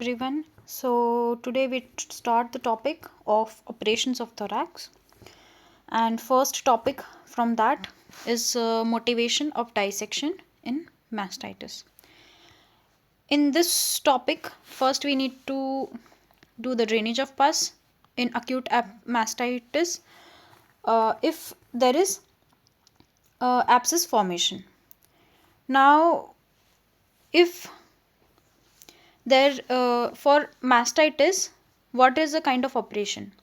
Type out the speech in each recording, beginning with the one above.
Everyone. So today we start the topic of operations of thorax, and first topic from that is motivation of dissection in mastitis. In this topic, first we need to do the drainage of pus in acute mastitis if there is abscess formation. Now, if there for mastitis, what is the kind of operation?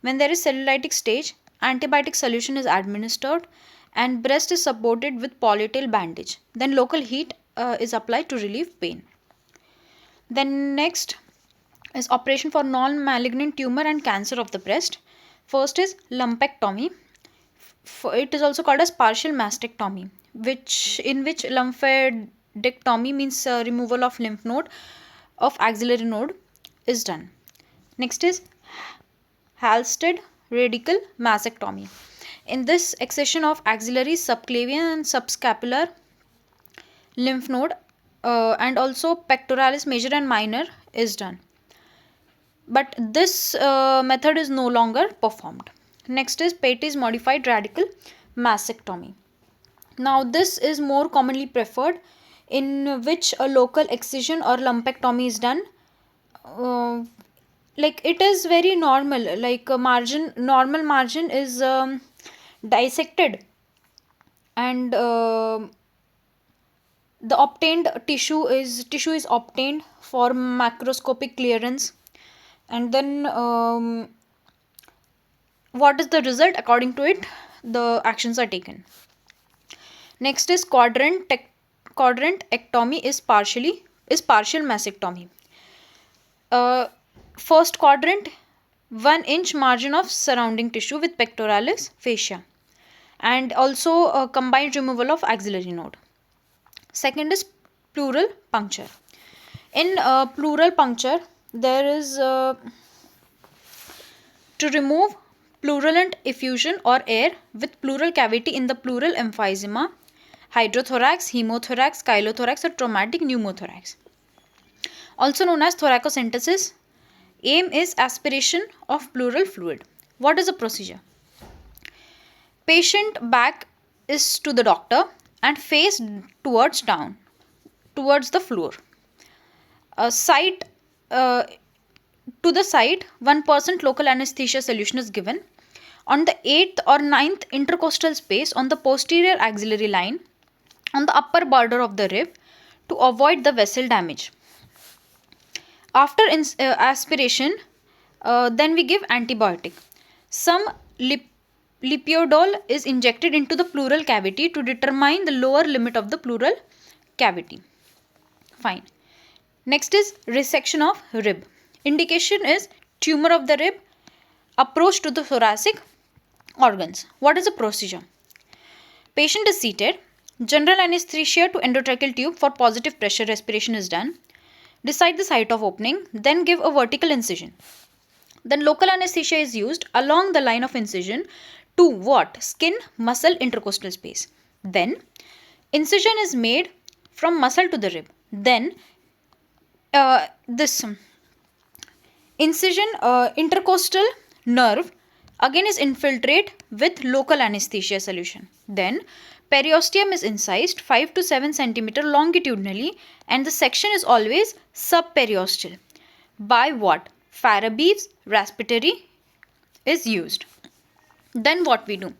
When there is cellulitic stage, antibiotic solution is administered and breast is supported with polytail bandage. Then local heat is applied to relieve pain. Then next is operation for non-malignant tumor and cancer of the breast. First is lumpectomy. It is also called as partial mastectomy, in which lymphadenectomy means removal of lymph node of axillary node is done. Next is Halsted radical mastectomy. In this, excision of axillary, subclavian and subscapular lymph node and also pectoralis major and minor is done. But this method is no longer performed. Next is Patey's modified radical mastectomy. Now this is more commonly preferred, in which a local excision or lumpectomy is done. Like it is very normal, like a normal margin is dissected, and the obtained tissue is obtained for macroscopic clearance, and then what is the result? According to it, the actions are taken. Next is quadrantectomy is partial mastectomy. First quadrant, 1-inch margin of surrounding tissue with pectoralis fascia, and also combined removal of axillary node. Second is pleural puncture. In pleural puncture, there is to remove pleurulent effusion or air with pleural cavity in the pleural emphysema, hydrothorax, hemothorax, chylothorax, or traumatic pneumothorax. Also known as thoracocentesis. Aim is aspiration of pleural fluid. What is the procedure? Patient back is to the doctor and face towards down, towards the floor. Site to the site, 1% local anesthesia solution is given on the 8th or 9th intercostal space on the posterior axillary line on the upper border of the rib to avoid the vessel damage. After aspiration, then we give antibiotic. Some lipiodol is injected into the pleural cavity to determine the lower limit of the pleural cavity. Fine. Next is resection of rib. Indication is tumor of the rib, approach to the thoracic organs. What is the procedure? Patient is seated. General anesthesia to endotracheal tube for positive pressure respiration is done. Decide the site of opening, then give a vertical incision. Then local anesthesia is used along the line of incision to what? Skin, muscle, intercostal space. Then incision is made from muscle to the rib. Then this incision intercostal nerve again is infiltrate with local anesthesia solution. Then periosteum is incised 5 to 7 cm longitudinally, and the section is always subperiosteal. By what? Farabee's raspberry is used. Then what we do?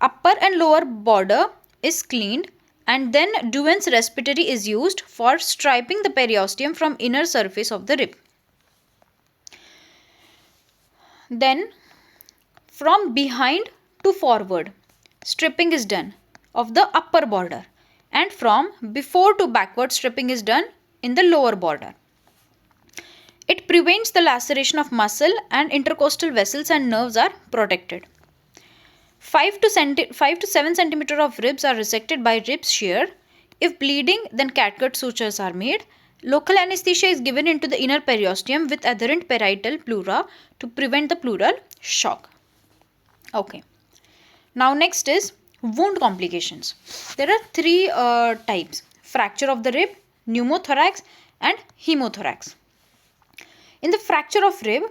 Upper and lower border is cleaned, and then Duen's raspberry is used for striping the periosteum from inner surface of the rib. Then from behind to forward, stripping is done of the upper border, and from before to backward, stripping is done in the lower border. It prevents the laceration of muscle, and intercostal vessels and nerves are protected. 5 to 7 cm of ribs are resected by rib shear. If bleeding, then catgut sutures are made. Local anesthesia is given into the inner periosteum with adherent parietal pleura to prevent the pleural shock. Okay. Now next is wound complications. There are three types: fracture of the rib, pneumothorax, and hemothorax. In the fracture of rib,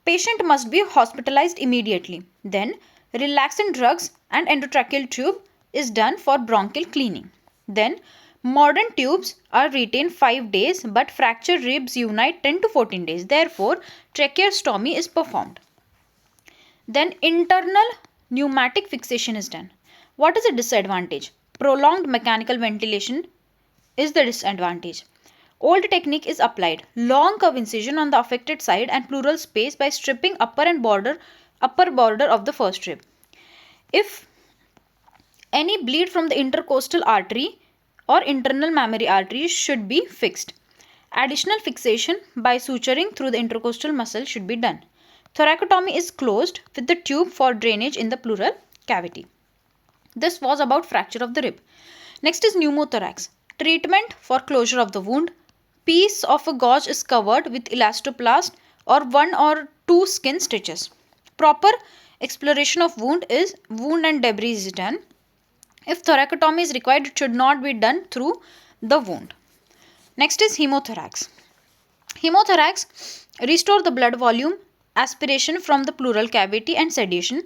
patient must be hospitalized immediately. Then, relaxant drugs and endotracheal tube is done for bronchial cleaning. Then, modern tubes are retained 5 days but fractured ribs unite 10 to 14 days. Therefore, tracheostomy is performed. Then, internal pneumatic fixation is done. What is the disadvantage? Prolonged mechanical ventilation is the disadvantage. Old technique is applied. Long curve incision on the affected side and pleural space by stripping upper border of the first rib. If any bleed from the intercostal artery or internal mammary artery should be fixed. Additional fixation by suturing through the intercostal muscle should be done. Thoracotomy is closed with the tube for drainage in the pleural cavity. This was about fracture of the rib. Next is pneumothorax. Treatment for closure of the wound. Piece of a gauze is covered with elastoplast or 1 or 2 skin stitches. Proper exploration of wound and debris is done. If thoracotomy is required, it should not be done through the wound. Next is hemothorax. Hemothorax restore the blood volume, aspiration from the pleural cavity and sedation.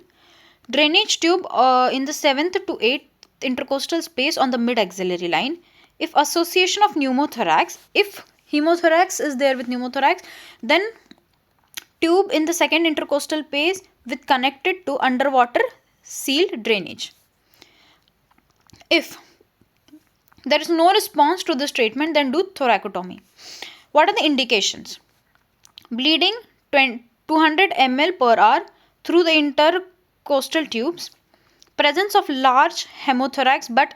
Drainage tube in the 7th to 8th intercostal space on the mid-axillary line. If association of pneumothorax, if hemothorax is there with pneumothorax, then tube in the 2nd intercostal space with connected to underwater sealed drainage. If there is no response to this treatment, then do thoracotomy. What are the indications? Bleeding 200 ml per hour through the intercostal tubes. Presence of large hemothorax but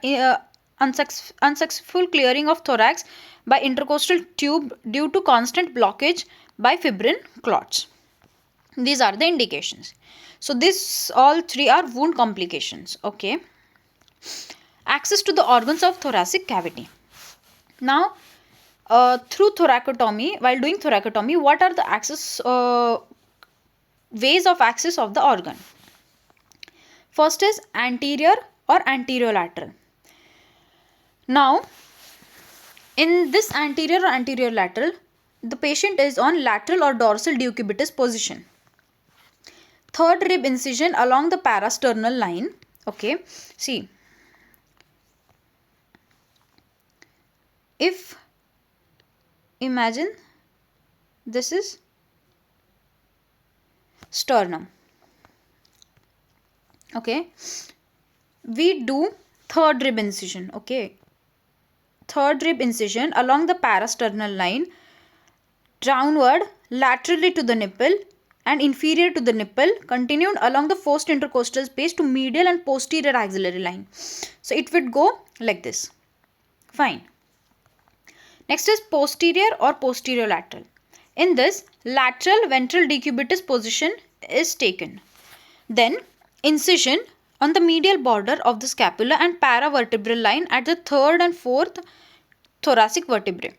unsuccessful clearing of thorax by intercostal tube due to constant blockage by fibrin clots. These are the indications. So this all three are wound complications. Okay. Access to the organs of thoracic cavity. Now, through thoracotomy, while doing thoracotomy, what are the ways of access of the organ? First is anterior or anterolateral. Now, in this anterior or anterolateral, the patient is on lateral or dorsal decubitus position. Third rib incision along the parasternal line. Okay, see. If imagine this is sternum. Okay, we do third rib incision. Okay, third rib incision along the parasternal line, downward laterally to the nipple and inferior to the nipple, continued along the first intercostal space to medial and posterior axillary line. So it would go like this. Fine. Next is posterior or posterolateral. In this, lateral ventral decubitus position is taken. Then incision on the medial border of the scapula and paravertebral line at the 3rd and 4th thoracic vertebrae.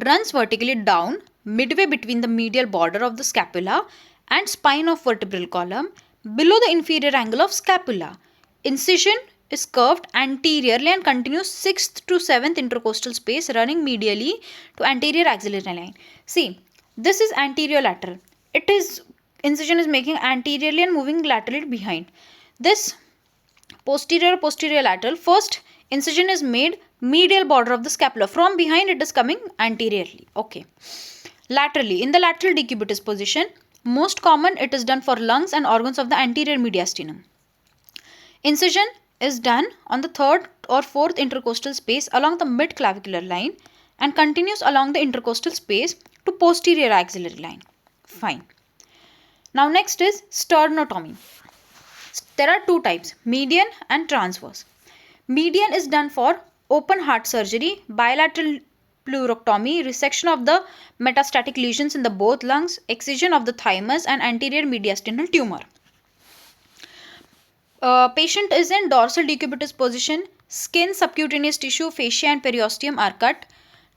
Runs vertically down midway between the medial border of the scapula and spine of vertebral column below the inferior angle of scapula. Incision is curved anteriorly and continues 6th to 7th intercostal space running medially to anterior axillary line. See, this is anterolateral. Incision is making anteriorly and moving laterally behind. This posterolateral, first incision is made medial border of the scapula. From behind it is coming anteriorly. Okay. Laterally, in the lateral decubitus position, most common it is done for lungs and organs of the anterior mediastinum. Incision is done on the 3rd or 4th intercostal space along the mid-clavicular line and continues along the intercostal space to posterior axillary line. Fine. Now next is sternotomy. There are two types, median and transverse. Median is done for open heart surgery, bilateral pleurectomy, resection of the metastatic lesions in the both lungs, excision of the thymus and anterior mediastinal tumor. Patient is in dorsal decubitus position, skin, subcutaneous tissue, fascia and periosteum are cut.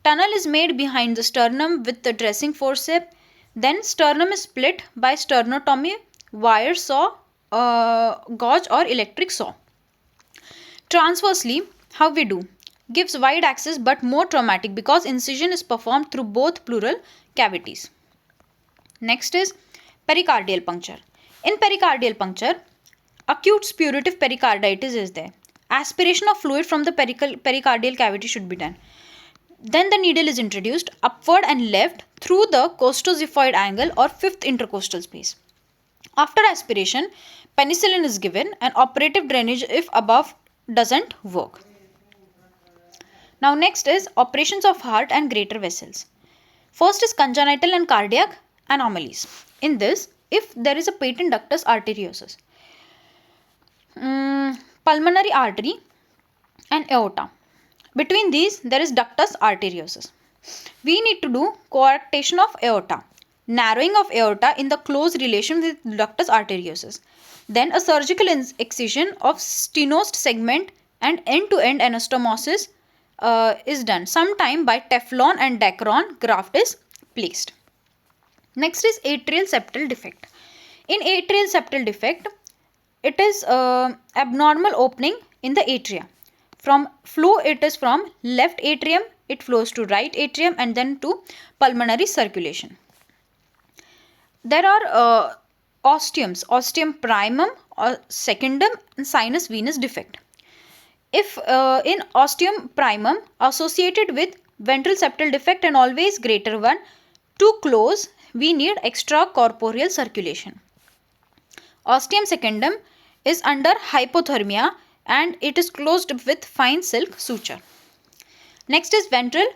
Tunnel is made behind the sternum with the dressing forceps. Then sternum is split by sternotomy, wire saw, gauge or electric saw. Transversely, how we do? Gives wide access but more traumatic because incision is performed through both pleural cavities. Next is pericardial puncture. In pericardial puncture, acute spuritive pericarditis is there. Aspiration of fluid from the pericardial cavity should be done. Then the needle is introduced upward and left through the costoxiphoid angle or fifth intercostal space. After aspiration, penicillin is given and operative drainage if above doesn't work. Now next is operations of heart and greater vessels. First is congenital and cardiac anomalies. In this, if there is a patent ductus arteriosus, pulmonary artery and aorta. Between these, there is ductus arteriosus. We need to do coarctation of aorta, narrowing of aorta in the close relation with ductus arteriosus. Then a surgical excision of stenosed segment and end-to-end anastomosis is done. Sometime by Teflon and Dacron graft is placed. Next is atrial septal defect. In atrial septal defect, it is abnormal opening in the atria. From flow, it is from left atrium, it flows to right atrium and then to pulmonary circulation. There are osteums, ostium primum or secundum and sinus venous defect. If in ostium primum associated with ventral septal defect and always greater one, too close, we need extracorporeal circulation. Ostium secundum is under hypothermia and it is closed with fine silk suture. Next is ventricular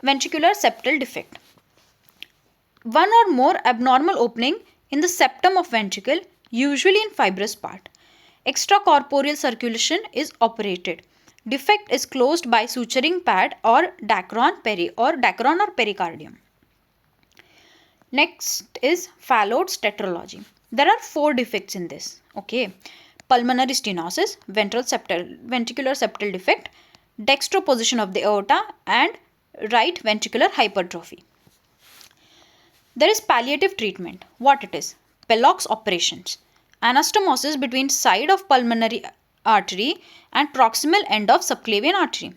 septal defect. One or more abnormal opening in the septum of ventricle, usually in fibrous part. Extracorporeal circulation is operated. Defect is closed by suturing pad or Dacron or pericardium. Next is Fallot's tetralogy. There are 4 defects in this. Okay. Pulmonary stenosis, ventricular septal defect, dextroposition of the aorta and right ventricular hypertrophy. There is palliative treatment. What it is? Pellox operations. Anastomosis between side of pulmonary artery and proximal end of subclavian artery.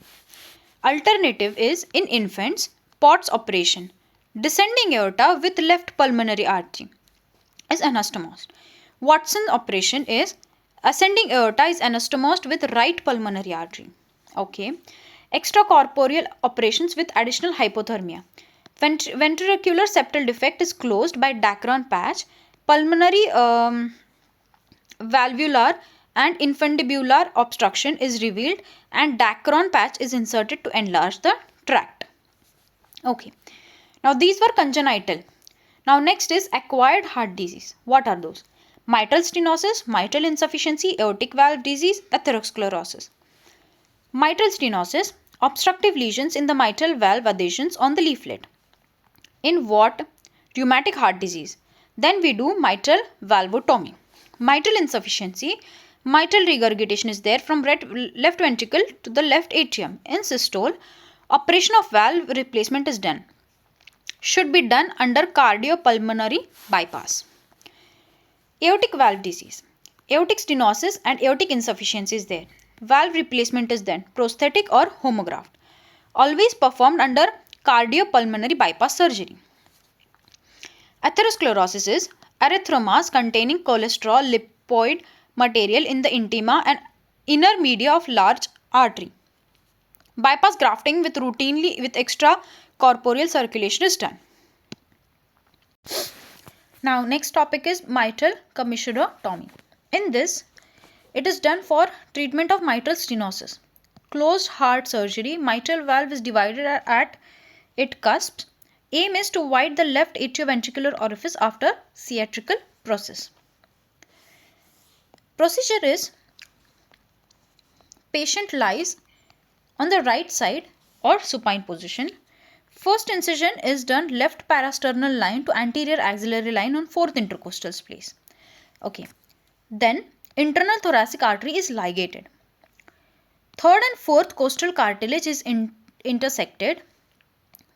Alternative is in infants, Pott's operation. Descending aorta with left pulmonary artery is anastomosed. Watson's operation is ascending aorta is anastomosed with right pulmonary artery. Okay. Extracorporeal operations with additional hypothermia. Ventricular septal defect is closed by Dacron patch. Pulmonary valvular and infundibular obstruction is revealed and Dacron patch is inserted to enlarge the tract. Okay. Now these were congenital. Now next is acquired heart disease. What are those? Mitral stenosis, mitral insufficiency, aortic valve disease, atherosclerosis. Mitral stenosis, obstructive lesions in the mitral valve adhesions on the leaflet. In what? Rheumatic heart disease. Then we do mitral valvotomy. Mitral insufficiency, mitral regurgitation is there from left ventricle to the left atrium. In systole, operation of valve replacement is done. Should be done under cardiopulmonary bypass. Aortic valve disease. Aortic stenosis and aortic insufficiency is there. Valve replacement is done, prosthetic or homograft. Always performed under cardiopulmonary bypass surgery. Atherosclerosis is erythromas containing cholesterol lipoid material in the intima and inner media of large artery. Bypass grafting with extra corporeal circulation is done. Now next topic is mitral commissurotomy. In this, it is done for treatment of mitral stenosis. Closed heart surgery, mitral valve is divided at its cusps. Aim is to widen the left atrioventricular orifice after theatrical process. Procedure is patient lies on the right side or supine position. First incision is done left parasternal line to anterior axillary line on 4th intercostal space. Okay. Then internal thoracic artery is ligated. 3rd and 4th costal cartilage is intersected.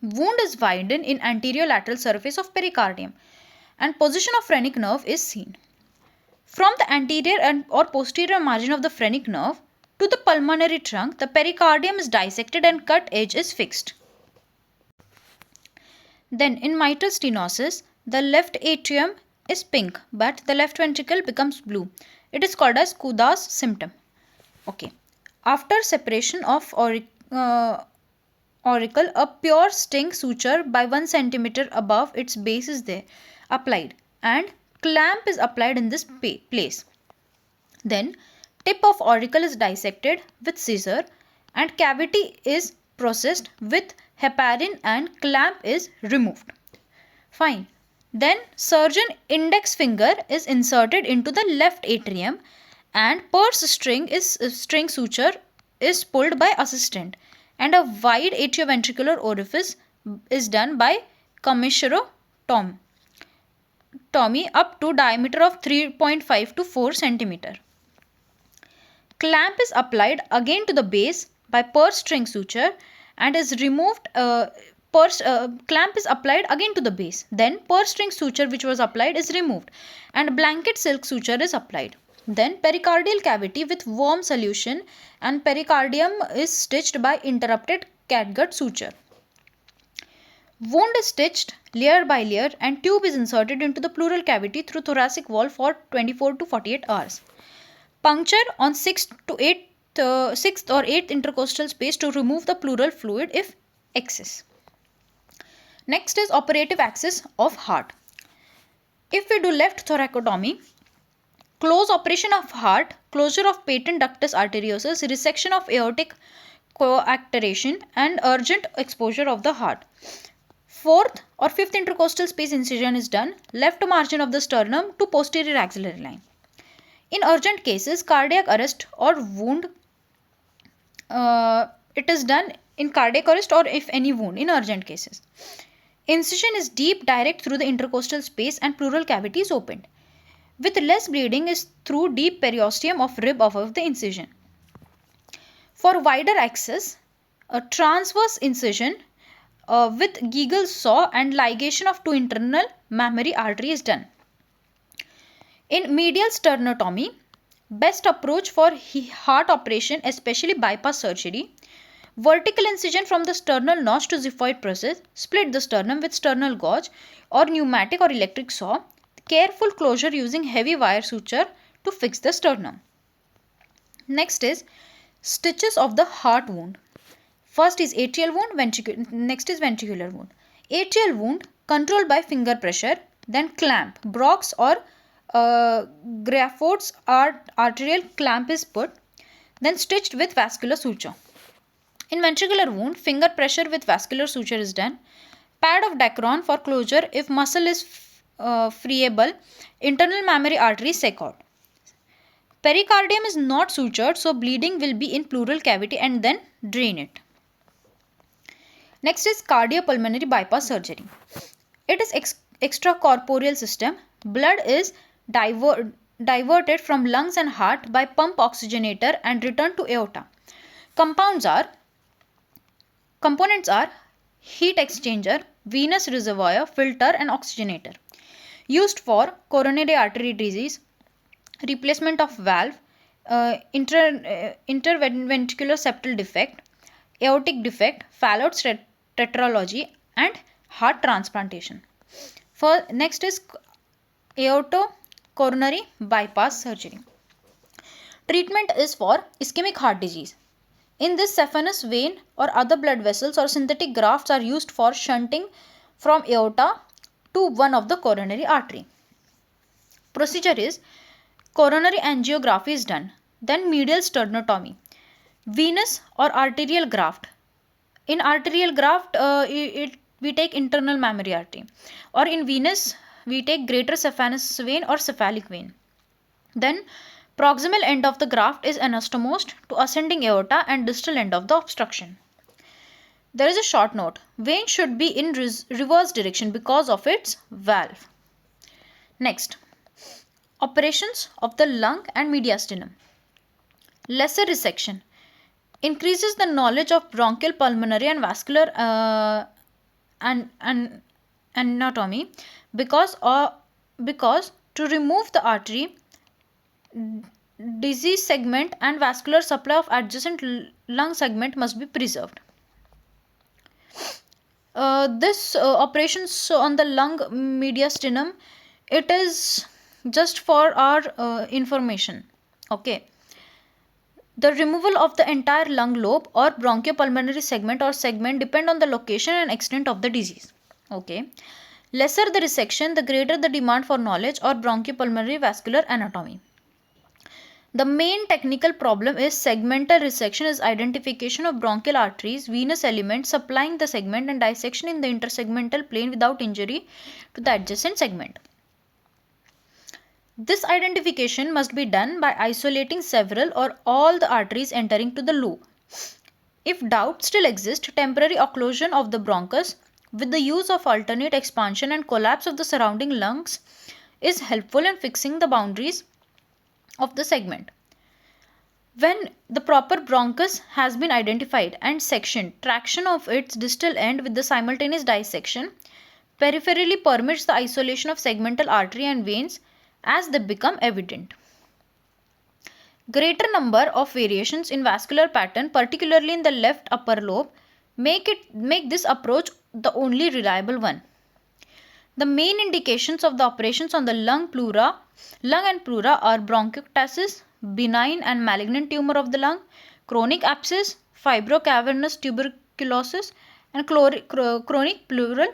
Wound is widened in anterior lateral surface of pericardium and position of phrenic nerve is seen. From the anterior or posterior margin of the phrenic nerve to the pulmonary trunk, the pericardium is dissected and cut edge is fixed. Then in mitral stenosis, the left atrium is pink, but the left ventricle becomes blue. It is called as Kuda's symptom. Okay. After separation of auricle, a pure sting suture by 1 centimeter above its base is there applied, and clamp is applied in this place. Then tip of auricle is dissected with scissor and cavity is processed with heparin and clamp is removed. Fine. Then surgeon index finger is inserted into the left atrium and purse string suture is pulled by assistant, and a wide atrioventricular orifice is done by commissurotomy up to diameter of 3.5 to 4 centimeter. Clamp is applied again to the base by purse string suture and is removed. Clamp is applied again to the base. Then purse string suture which was applied is removed and blanket silk suture is applied. Then pericardial cavity with warm solution and pericardium is stitched by interrupted catgut suture. Wound is stitched layer by layer and tube is inserted into the pleural cavity through thoracic wall for 24 to 48 hours. Puncture on 6th or 8th intercostal space to remove the pleural fluid if excess. Next is operative axis of heart. If we do left thoracotomy, close operation of heart, closure of patent ductus arteriosus, resection of aortic coarctation and urgent exposure of the heart. 4th or 5th intercostal space incision is done left margin of the sternum to posterior axillary line. In urgent cases, cardiac arrest or wound, it is done in cardiac arrest or if any wound in urgent cases. Incision is deep, direct through the intercostal space and pleural cavity is opened. With less bleeding is through deep periosteum of rib above the incision. For wider access, a transverse incision with Giggle saw and ligation of two internal mammary artery is done. In medial sternotomy, best approach for heart operation, especially bypass surgery, vertical incision from the sternal notch to xiphoid process, split the sternum with sternal gauge or pneumatic or electric saw, careful closure using heavy wire suture to fix the sternum. Next is stitches of the heart wound. First is atrial wound, next is ventricular wound. Atrial wound controlled by finger pressure, then clamp, Brock's or Grafot's arterial clamp is put, then stitched with vascular suture. In ventricular wound, finger pressure with vascular suture is done. Pad of Dacron for closure if muscle is friable, internal mammary artery secured. Pericardium is not sutured, so bleeding will be in pleural cavity and then drain it. Next is cardiopulmonary bypass surgery. It is extracorporeal system. Blood is diverted from lungs and heart by pump oxygenator and returned to aorta. Components are heat exchanger, venous reservoir, filter and oxygenator. Used for coronary artery disease, replacement of valve, interventricular septal defect, aortic defect, Fallot's tetralogy and heart transplantation. Next is aortocoronary bypass surgery. Treatment is for ischemic heart disease. In this, saphenous vein or other blood vessels or synthetic grafts are used for shunting from aorta to one of the coronary artery. Procedure is coronary angiography is done, then medial sternotomy, venous or arterial graft. In arterial graft, we take internal mammary artery, or in venous we take greater saphenous vein or cephalic vein. Then proximal end of the graft is anastomosed to ascending aorta and distal end of the obstruction. There is a short note. Vein should be in reverse direction because of its valve. Next, operations of the lung and mediastinum. Lesser resection increases the knowledge of bronchial, pulmonary and vascular anatomy because to remove the artery, disease segment and vascular supply of adjacent lung segment must be preserved. This operations on the lung mediastinum, it is just for our information. Okay. The removal of the entire lung lobe or bronchopulmonary segment or segment depend on the location and extent of the disease. Okay. Lesser the resection, the greater the demand for knowledge or bronchopulmonary vascular anatomy. The main technical problem is segmental resection is identification of bronchial arteries, venous elements supplying the segment and dissection in the intersegmental plane without injury to the adjacent segment. This identification must be done by isolating several or all the arteries entering to the lobe. If doubt still exists, temporary occlusion of the bronchus with the use of alternate expansion and collapse of the surrounding lungs is helpful in fixing the boundaries of the segment. When the proper bronchus has been identified and sectioned, traction of its distal end with the simultaneous dissection peripherally permits the isolation of segmental artery and veins as they become evident. Greater number of variations in vascular pattern, particularly in the left upper lobe, make this approach the only reliable one. The main indications of the operations on the lung and pleura are bronchiectasis, benign and malignant tumor of the lung, chronic abscess, fibrocavernous tuberculosis, and chronic pleural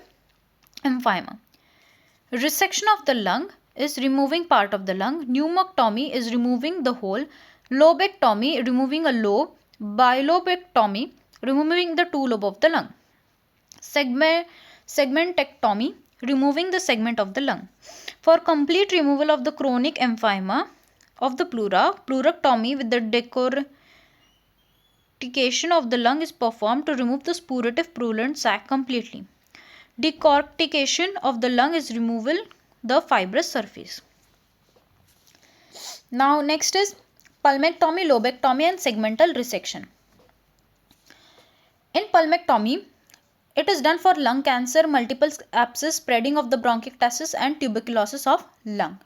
emphysema. Resection of the lung is removing part of the lung, pneumectomy is removing the whole, lobectomy removing a lobe, bilobectomy removing the two lobes of the lung, segmentectomy removing the segment of the lung. For complete removal of the chronic emphysema of the pleura, pleurectomy with the decortication of the lung is performed to remove the spurative purulent sac completely. Decortication of the lung is removal the fibrous surface. Now next is pulmectomy, lobectomy and segmental resection. In pulmectomy, it is done for lung cancer, multiple abscess, spreading of the bronchiectasis and tuberculosis of lung.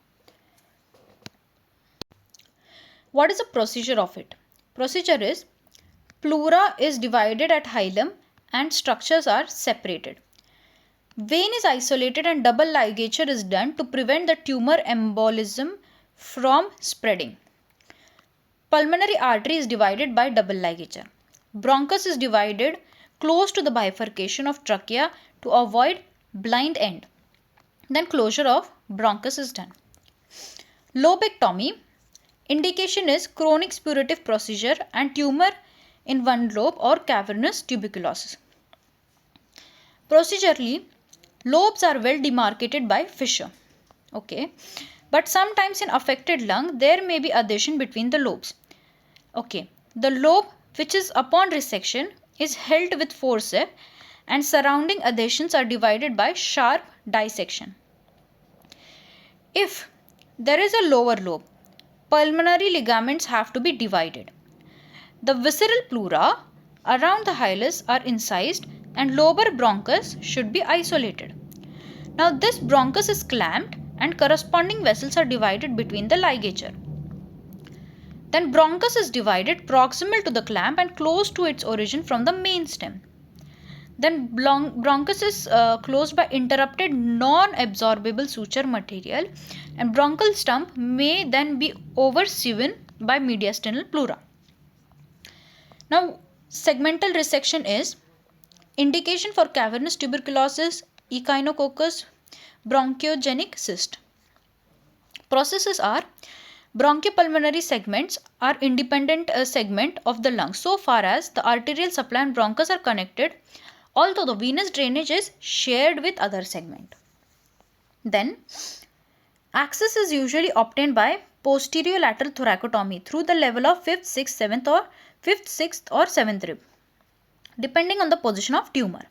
What is the procedure of it? Procedure is pleura is divided at hilum and structures are separated. Vein is isolated and double ligature is done to prevent the tumor embolism from spreading. Pulmonary artery is divided by double ligature. Bronchus is divided close to the bifurcation of trachea to avoid blind end. Then closure of bronchus is done. Lobectomy indication is chronic spurative procedure and tumor in one lobe or cavernous tuberculosis. Procedurally, lobes are well demarcated by fissure. Okay. But sometimes in affected lung, there may be adhesion between the lobes. Okay. The lobe which is upon resection is held with forceps and surrounding adhesions are divided by sharp dissection. If there is a lower lobe, pulmonary ligaments have to be divided. The visceral pleura around the hilus are incised and lower bronchus should be isolated. Now this bronchus is clamped and corresponding vessels are divided between the ligature. Then bronchus is divided proximal to the clamp and close to its origin from the main stem. Then bronchus is closed by interrupted non-absorbable suture material and bronchial stump may then be oversewn by mediastinal pleura. Now segmental resection is indication for cavernous tuberculosis, echinococcus, bronchiogenic cyst. Processes are bronchopulmonary segments are independent segment of the lung so far as the arterial supply and bronchus are connected, although the venous drainage is shared with other segment. Then access is usually obtained by posterior lateral thoracotomy through the level of 5th, 6th, 7th or 5th, 6th or 7th rib, depending on the position of tumor.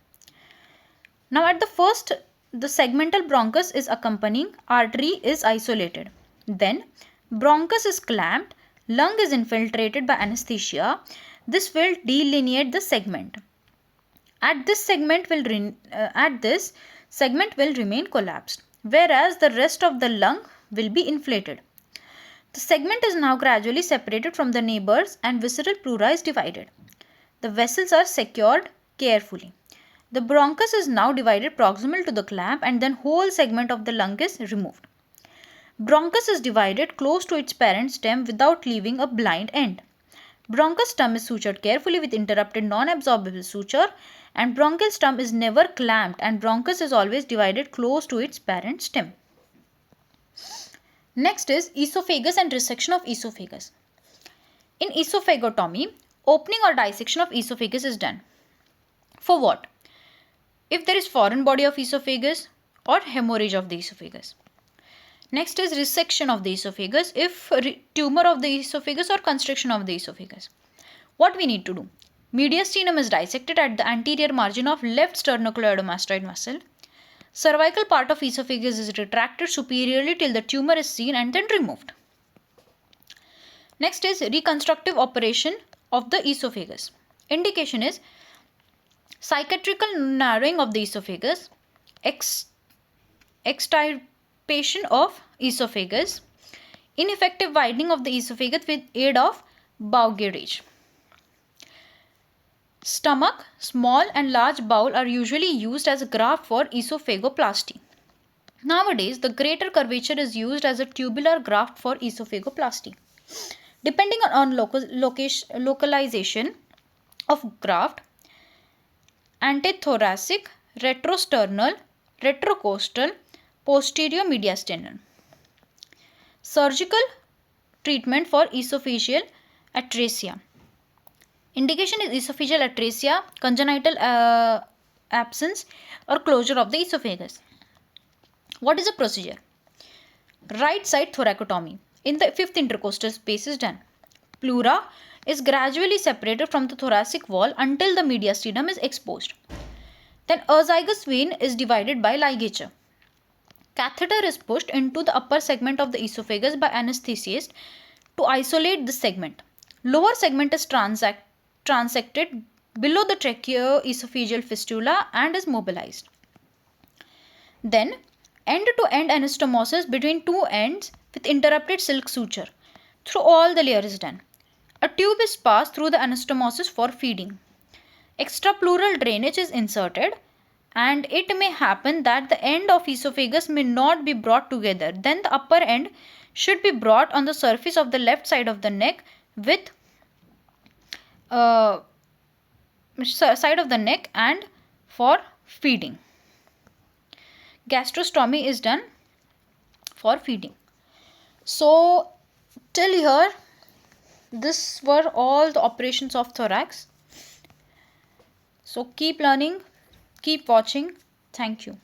Now at the first, the segmental bronchus is accompanying, artery is isolated. Then bronchus is clamped, lung is infiltrated by anesthesia. This will delineate the segment. At this segment will remain collapsed, whereas the rest of the lung will be inflated. The segment is now gradually separated from the neighbors and visceral pleura is divided. The vessels are secured carefully. The bronchus is now divided proximal to the clamp and then whole segment of the lung is removed. Bronchus is divided close to its parent stem without leaving a blind end. Bronchus stem is sutured carefully with interrupted non-absorbable suture, and bronchial stem is never clamped, and bronchus is always divided close to its parent stem. Next is esophagus and resection of esophagus. In esophagotomy, opening or dissection of esophagus is done. For what? If there is foreign body of esophagus or hemorrhage of the esophagus. Next is resection of the esophagus, if tumor of the esophagus or constriction of the esophagus. What we need to do? Mediastinum is dissected at the anterior margin of left sternocleidomastoid muscle. Cervical part of esophagus is retracted superiorly till the tumor is seen and then removed. Next is reconstructive operation of the esophagus. Indication is cicatricial narrowing of the esophagus, extirpation of esophagus, ineffective widening of the esophagus with aid of bowel-gauge. Stomach, small and large bowel are usually used as a graft for esophagoplasty. Nowadays, the greater curvature is used as a tubular graft for esophagoplasty. Depending on localization of graft, antithoracic, retrosternal, retrocostal, posterior mediastinal. Surgical treatment for esophageal atresia. Indication is esophageal atresia, congenital absence or closure of the esophagus. What is the procedure? Right side thoracotomy. In the fifth intercostal space is done. Pleura is gradually separated from the thoracic wall until the mediastinum is exposed. Then azygous vein is divided by ligature. Catheter is pushed into the upper segment of the esophagus by anesthetist to isolate this segment. Lower segment is transected below the tracheoesophageal fistula and is mobilized. Then end-to-end anastomosis between two ends with interrupted silk suture. Through all the layer is done. A tube is passed through the anastomosis for feeding. Extrapleural drainage is inserted, and it may happen that the end of esophagus may not be brought together. Then the upper end should be brought on the surface of the left side of the neck with side of the neck and for feeding. Gastrostomy is done for feeding. So till here, this were all the operations of thorax. So keep learning, keep watching. Thank you.